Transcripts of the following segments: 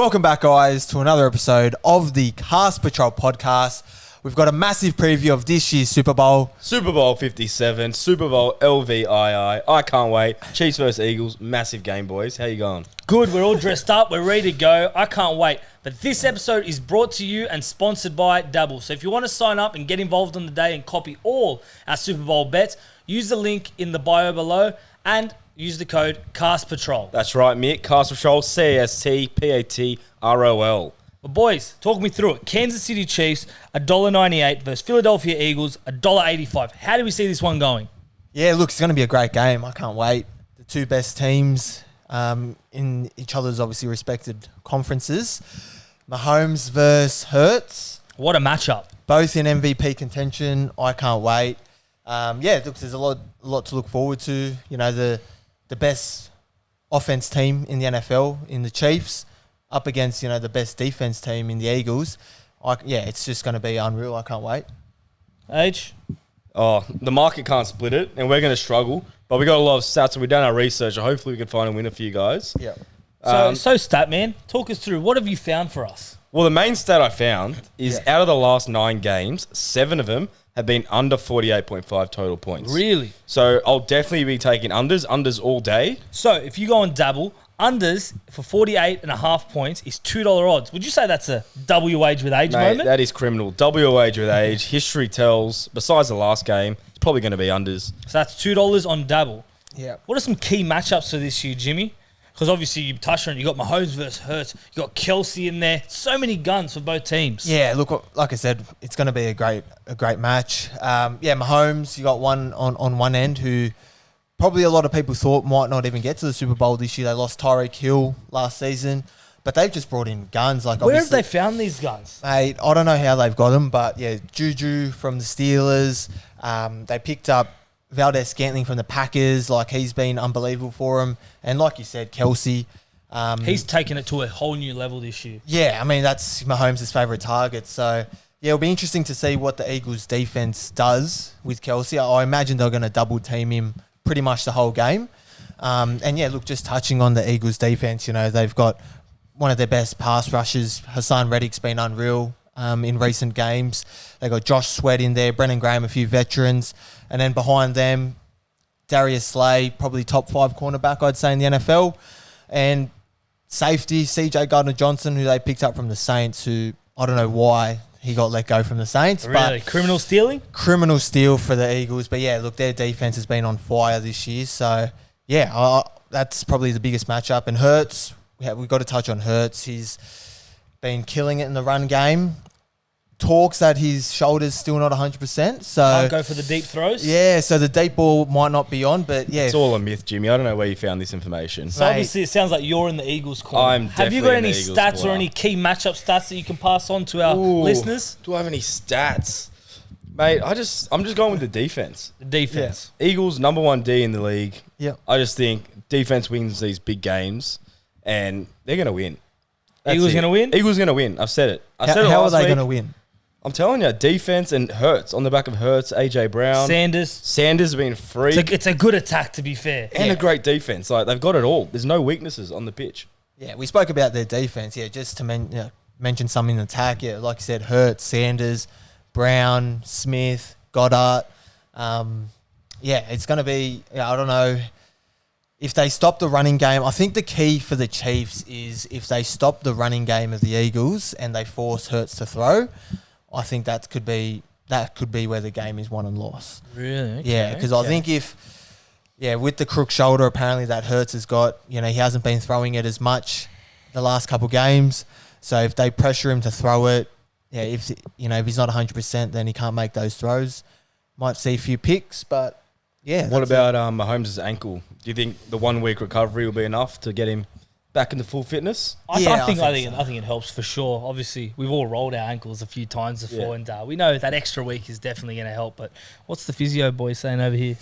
Welcome back, guys, to another episode of the Cast Patrol podcast. We've got a massive preview of this year's Super Bowl. Super Bowl 57, Super Bowl LVII. I can't wait. Chiefs versus Eagles, massive game, boys. How you going? Good, we're all dressed up, we're ready to go. I can't wait. But this episode is brought to you and sponsored by Dabble. So if you want to sign up and get involved on the day and copy all our Super Bowl bets, use the link in the bio below and use the code CASTPATROL. That's right, Mick. Cast Patrol, CASTPATROL. But boys, talk me through it. Kansas City Chiefs, $1.98 versus Philadelphia Eagles, $1.85. How do we see this one going? Yeah, look, it's going to be a great game. I can't wait. The two best teams in each other's obviously respected conferences. Mahomes versus Hurts. What a matchup. Both in MVP contention. I can't wait. Look, there's a lot to look forward to. You know, the best offense team in the NFL in the Chiefs up against, you know, the best defense team in the Eagles. It's just going to be unreal. I can't wait. H? Oh, the market can't split it, and we're going to struggle. But we got a lot of stats, and we've done our research, so hopefully we can find a winner for you guys. Yeah. So Statman, talk us through. What have you found for us? Well, the main stat I found is out of the last 9 games, 7 of them have been under 48.5 total points. Really? So I'll definitely be taking unders all day. So if you go on Dabble, unders for 48.5 points is $2 odds. Would you say that's a W age with age Mate, moment? that is criminal. W age with age. History tells, besides the last game, it's probably going to be unders. So that's $2 on Dabble. Yeah. What are some key matchups for this year, Jimmy? Because obviously you touched on it. You got Mahomes versus Hurts. You got Kelce in there. So many guns for both teams. Yeah, look, like I said, it's going to be a great match. Mahomes, you got one on one end who probably a lot of people thought might not even get to the Super Bowl this year. They lost Tyreek Hill last season, but they've just brought in guns. Where have they found these guns? Mate, I don't know how they've got them, but yeah, Juju from the Steelers. They picked up Valdez-Scantling from the Packers. Like, he's been unbelievable for them. And like you said, Kelce. He's taken it to a whole new level this year. Yeah, I mean, that's Mahomes' favourite target. So, yeah, it'll be interesting to see what the Eagles' defense does with Kelce. I imagine they're going to double team him pretty much the whole game. Just touching on the Eagles' defense, you know, they've got one of their best pass rushers. Hassan Reddick's been unreal in recent games. They got Josh Sweat in there, Brendan Graham, a few veterans. And then behind them, Darius Slay, probably top 5 cornerback, I'd say, in the NFL. And safety, CJ Gardner-Johnson, who they picked up from the Saints, who I don't know why he got let go from the Saints. Really? But Criminal stealing? Criminal steal for the Eagles. But, yeah, look, their defense has been on fire this year. So, yeah, that's probably the biggest matchup. And Hurts, we've got to touch on Hurts. He's been killing it in the run game. Talks that his shoulder's still not 100%. So Can't go for the deep throws? Yeah, so the deep ball might not be on, but yeah. It's all a myth, Jimmy. I don't know where you found this information. So obviously it sounds like you're in the Eagles corner. Have you got any stats or any key matchup stats that you can pass on to our listeners? Do I have any stats? Mate, I'm just going with the defense. The defense. Yeah. Eagles, number 1 D in the league. Yeah. I just think defense wins these big games, and they're going to win. Eagles going to win? Eagles going to win. I've said it. How are they going to win? I'm telling you, defense and Hurts on the back of Hurts, AJ Brown, Sanders has been free. It's a good attack, to be fair, and a great defense. Like, they've got it all. There's no weaknesses on the pitch. Yeah, we spoke about their defense. Yeah, just to mention some in attack. Yeah, like you said, Hurts, Sanders, Brown, Smith, Goddard. It's going to be. I don't know. If they stop the running game, I think the key for the Chiefs is if they stop the running game of the Eagles and they force Hurts to throw. I think that could be where the game is won and lost. Really? Okay, yeah, because I think with the crook shoulder, apparently that Hurts has got, he hasn't been throwing it as much the last couple games. So if they pressure him to throw it, if he's not 100%, then he can't make those throws. Might see a few picks, but yeah. What about Mahomes' ankle? Do you think the 1 week recovery will be enough to get him back into full fitness? I think it helps for sure. Obviously, we've all rolled our ankles a few times before, and we know that extra week is definitely going to help. But what's the physio boy saying over here?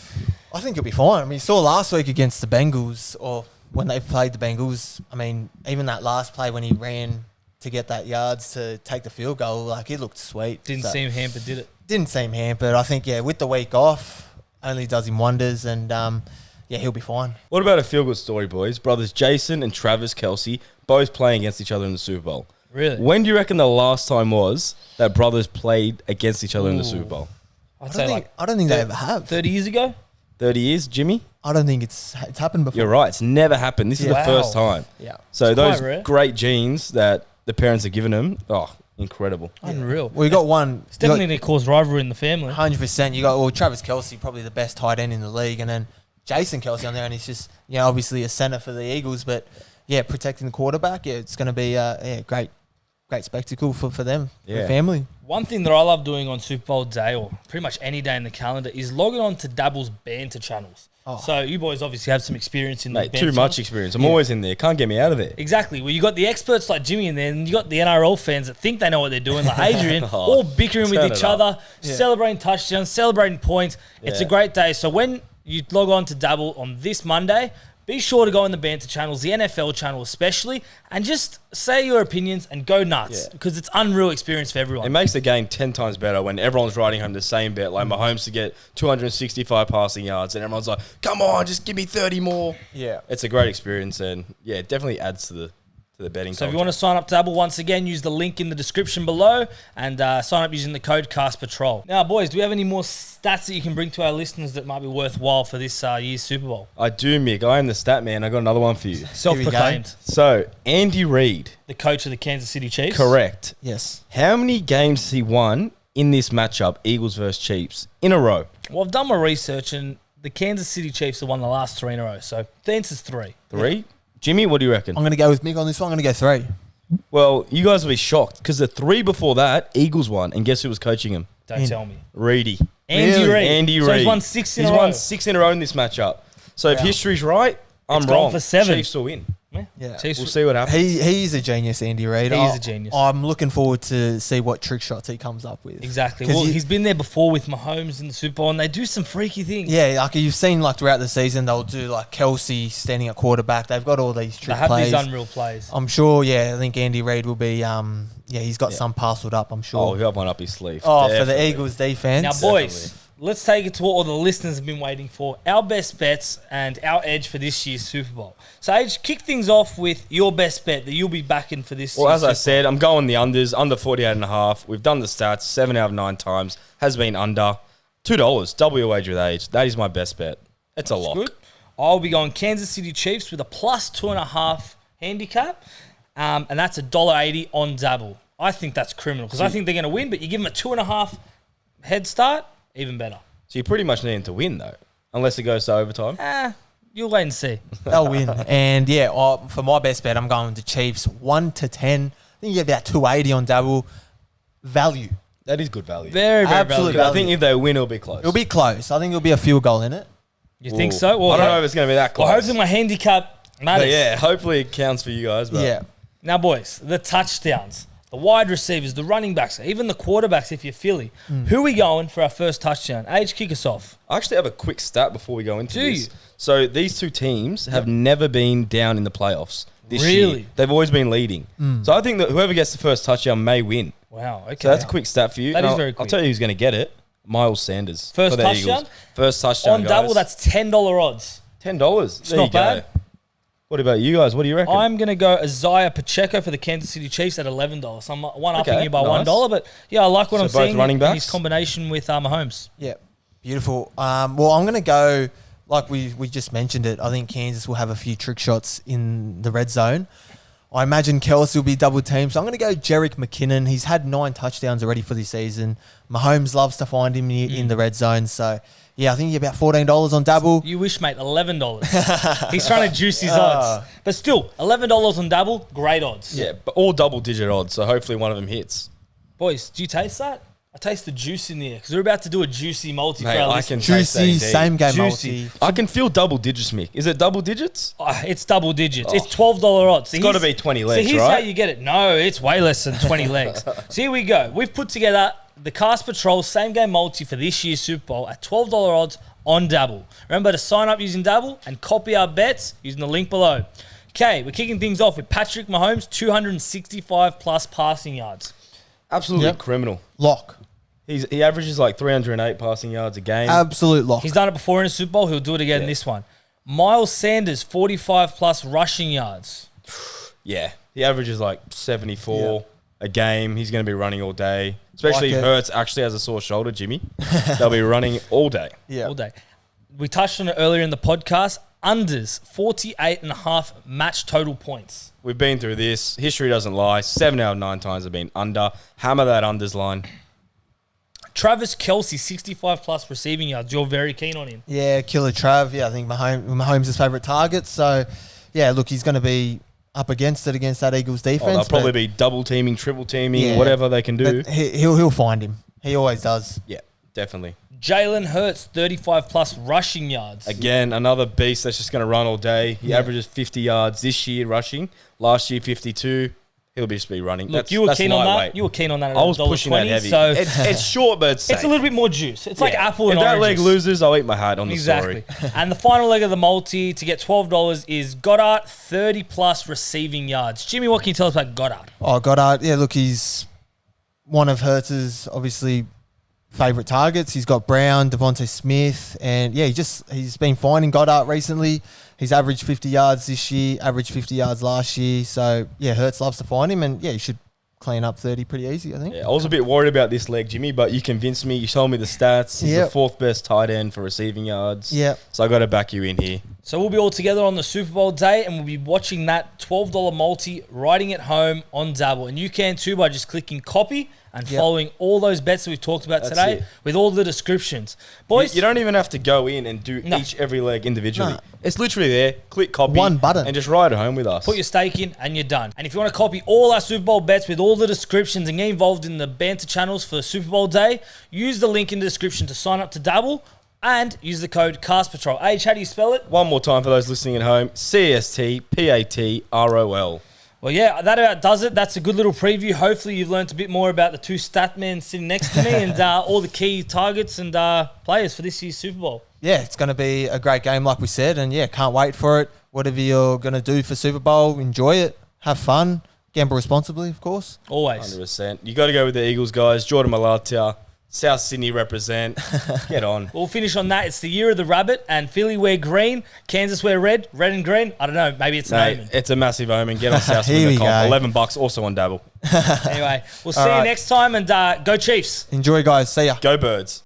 I think he'll be fine. I mean, you saw last week against the Bengals, or when they played the Bengals. I mean, even that last play when he ran to get that yards to take the field goal, like, it looked sweet. Didn't seem hampered, did it? Didn't seem hampered. I think, with the week off, only does him wonders. And yeah, he'll be fine. What about a feel-good story, boys? Brothers Jason and Travis Kelce both playing against each other in the Super Bowl. Really? When do you reckon the last time was that brothers played against each other in the Super Bowl? I'd say I don't think they ever have. 30 years ago. 30 years, Jimmy? I don't think it's happened before. You're right. It's never happened. This is the Wow. first time. Yeah. So It's those quite rare. great genes that the parents have given them, incredible. Unreal. Well, you got one. It's definitely going to cause rivalry in the family. 100%. You got Travis Kelce, probably the best tight end in the league, and then Jason Kelce on there, and he's just obviously a center for the Eagles, but protecting the quarterback. Yeah, it's going to be great spectacle for them, for the family. One thing that I love doing on Super Bowl day, or pretty much any day in the calendar, is logging on to Dabble's Banter Channels. Oh. So you boys obviously have some experience in the Mate, Banter too much channels. experience. I'm always in there. Can't get me out of there. Exactly. Well, you got the experts like Jimmy in there, and you got the NRL fans that think they know what they're doing, like Adrian, all bickering with turn each it up. other, celebrating touchdowns, celebrating points. It's a Yeah. great day. So when you log on to Dabble on this Monday, be sure to go in the Banter channels, the NFL channel especially, and just say your opinions and go nuts because it's unreal experience for everyone. It makes the game 10 times better when everyone's riding home the same bet. Like Mahomes to get 265 passing yards, and everyone's like, come on, just give me 30 more. Yeah. It's a great experience, and it definitely adds to the betting So if culture. you want to sign up to Dabble, once again, use the link in the description below and sign up using the code CastPatrol. Now, boys, do we have any more stats that you can bring to our listeners that might be worthwhile for this year's Super Bowl? I do, Mick. I am the stat man. I got another one for you. Self-proclaimed. So, Andy Reid, The coach of the Kansas City Chiefs. correct. Yes. How many games has he won in this matchup, Eagles versus Chiefs, in a row? Well, I've done my research, and the Kansas City Chiefs have won the last 3 in a row. So the answer's 3. 3? Jimmy, what do you reckon? I'm going to go with Mick on this one. I'm going to go 3. Well, you guys will be shocked because the 3 before that, Eagles won, and guess who was coaching him? Don't tell me. Reedy. Andy Really? Reid. Andy So Reid. he's won 6 in a row. He's won 6 in a row in this matchup. So if history's right, I'm It's gone wrong. for 7. Chiefs will win. Yeah. Chiefs We'll see what happens. He's a genius, Andy Reid. He is a genius. I'm looking forward to see what trick shots he comes up with. Exactly. 'Cause Well, you- he's been there before with Mahomes in the Super Bowl, and they do some freaky things. Yeah, like you've seen throughout the season, they'll do like Kelce standing at quarterback. They've got all these They trick have plays. these unreal plays. I'm sure, I think Andy Reid will be, he's got some parceled up, I'm Oh, sure. he'll have one up his sleeve. for the Definitely. Eagles defense. Now, boys, let's take it to what all the listeners have been waiting for. Our best bets and our edge for this year's Super Bowl. So, Age, kick things off with your best bet that you'll be backing for this Well, year's as I Super said, I'm going the unders, under 48.5. We've done the stats, 7 out of 9 times. Has been under. $2, double your wager with Age. That is my best bet. It's a Bowl. lock. Good. I'll be going Kansas City Chiefs with a plus 2.5 handicap, and that's $1.80 on Dabble. I think that's criminal because I think they're going to win, but you give them a 2.5 head start, even better. So you pretty much need him to win, though, unless it goes to overtime. You'll wait and see. They'll win. And for my best bet, I'm going to Chiefs 1 to 10. I think you get about 280 on Dabble. Value. That is good value. Very, very Absolute valuable. I think if they win, it'll be close. It'll be close. I think it'll be a field goal in it. You think Ooh. so? Well, I don't know if it's going to be that close. Well, hopefully my handicap matters. But yeah, hopefully it counts for you guys. But Yeah. Now, boys, the touchdowns, the wide receivers, the running backs, even the quarterbacks if you're Philly. Who are we going for our first touchdown? Age, kick us off. I actually have a quick stat before we go into Do this. you? So these two teams have never been down in the playoffs this Really? year. They've always been leading. So I think that whoever gets the first touchdown may win. Wow, okay. So that's a quick stat for you. That is And very I'll quick. tell you who's going to get it. Miles Sanders. First for the touchdown? Eagles. First touchdown, On Double, that's $10 odds. $10. There not you go. bad. What about you guys? What do you reckon? I'm going to go Isaiah Pacheco for the Kansas City Chiefs at $11. So I'm one-upping Okay, you by nice. $1. But, yeah, I like what So I'm both seeing running in backs? his combination with Mahomes. Yeah. Beautiful. Well, I'm going to go, like we just mentioned it, I think Kansas will have a few trick shots in the red zone. I imagine Kelce will be double teamed. So I'm going to go Jerick McKinnon. He's had 9 touchdowns already for this season. Mahomes loves to find him in the red zone. So, yeah, I think you're about $14 on Dabble. You wish, mate, $11. He's trying to juice his odds. But still, $11 on Dabble, great odds. yeah, but all double-digit odds, so hopefully one of them hits. Boys, do you taste that? I taste the juice in the air because we're about to do a juicy multi Mate, for our I listeners. can taste that Juicy, indeed. same game Juicy. multi. I can feel double digits, Mick. Is it double digits? Oh, it's double digits. It's $12 odds. So It's gotta here's- be 20 legs, So here's right? how you get it. No, it's way less than 20 legs. So here we go. We've put together the Cast Patrol same game multi for this year's Super Bowl at $12 odds on Dabble. Remember to sign up using Dabble and copy our bets using the link below. Okay, we're kicking things off with Patrick Mahomes, 265 plus passing yards. Absolutely Yep. criminal. Lock. He averages like 308 passing yards a game. Absolute lock. He's done it before in a Super Bowl. He'll do it again in this one. Miles Sanders, 45 plus rushing yards. Yeah. He averages like 74 a game. He's going to be running all day. Especially Like if it. Hurts actually has a sore shoulder, Jimmy. They'll be running all day. Yeah. All day. We touched on it earlier in the podcast. Unders, 48.5 match total points. We've been through this. History doesn't lie. 7 out of 9 times have been under. Hammer that unders line. Travis Kelce, 65 plus receiving yards. You're very keen on him. Yeah, Killer Trav. Yeah, I think Mahomes' favourite target. So, yeah, look, he's going to be up against that Eagles defense. They'll probably be double teaming, triple teaming, Yeah. whatever they can do. But he'll find him. He always does. Yeah, definitely. Jalen Hurts, 35 plus rushing yards. Again, another beast that's just going to run all day. He averages 50 yards this year rushing. Last year, 52. He'll just be running. Look, you were keen on that. You were keen on that. At I was pushing that $1.20, heavy. So It's short, but it's safe. it's a little bit more juice. It's like apple and if oranges. that leg loses, I'll eat my hat on the Exactly. story. And the final leg of the multi to get $12 is Goddard, 30 plus receiving yards. Jimmy, what can you tell us about Goddard? Oh, Goddard. Yeah, look, he's one of Hurts's obviously favourite targets. He's got Brown, Devontae Smith, and yeah, he's been finding Goddard recently. He's averaged 50 yards this year, averaged 50 yards last year. So yeah, Hurts loves to find him, and yeah, he should clean up 30 pretty easy, I think. Yeah, I was a bit worried about this leg, Jimmy, but you convinced me. You told me the stats. He's the Yep. 4th best tight end for receiving yards. Yeah. So I got to back you in here. So we'll be all together on the Super Bowl day, and we'll be watching that $12 multi, riding it home on Dabble. And you can too by just clicking copy and following all those bets that we've talked about That's today it. with all the descriptions. Boys, You don't even have to go in and do every leg individually. No. It's literally there. Click copy. One button. And just ride it home with us. put your stake in and you're done. And if you want to copy all our Super Bowl bets with all the descriptions and get involved in the banter channels for Super Bowl day, use the link in the description to sign up to Dabble and use the code CastPatrol. H, how do you spell it? One more time for those listening at home. CSTPATROL. Well, yeah, that about does it. That's a good little preview. Hopefully you've learned a bit more about the two stat men sitting next to me and all the key targets and players for this year's Super Bowl. Yeah, it's going to be a great game, like we said, and yeah, can't wait for it. Whatever you're going to do for Super Bowl, enjoy it, have fun, gamble responsibly, of course. Always. 100%. You got to go with the Eagles, guys. Jordan Malatia, South Sydney represent. Get on. We'll finish on that. It's the year of the rabbit, and Philly wear green, Kansas wear red and green. I don't know. Maybe it's an Mate, omen. it's a massive omen. Get on Here we go. South.com. $11 also on Dabble. Anyway, we'll see you right. next time, and go Chiefs. Enjoy, guys. See ya. Go Birds.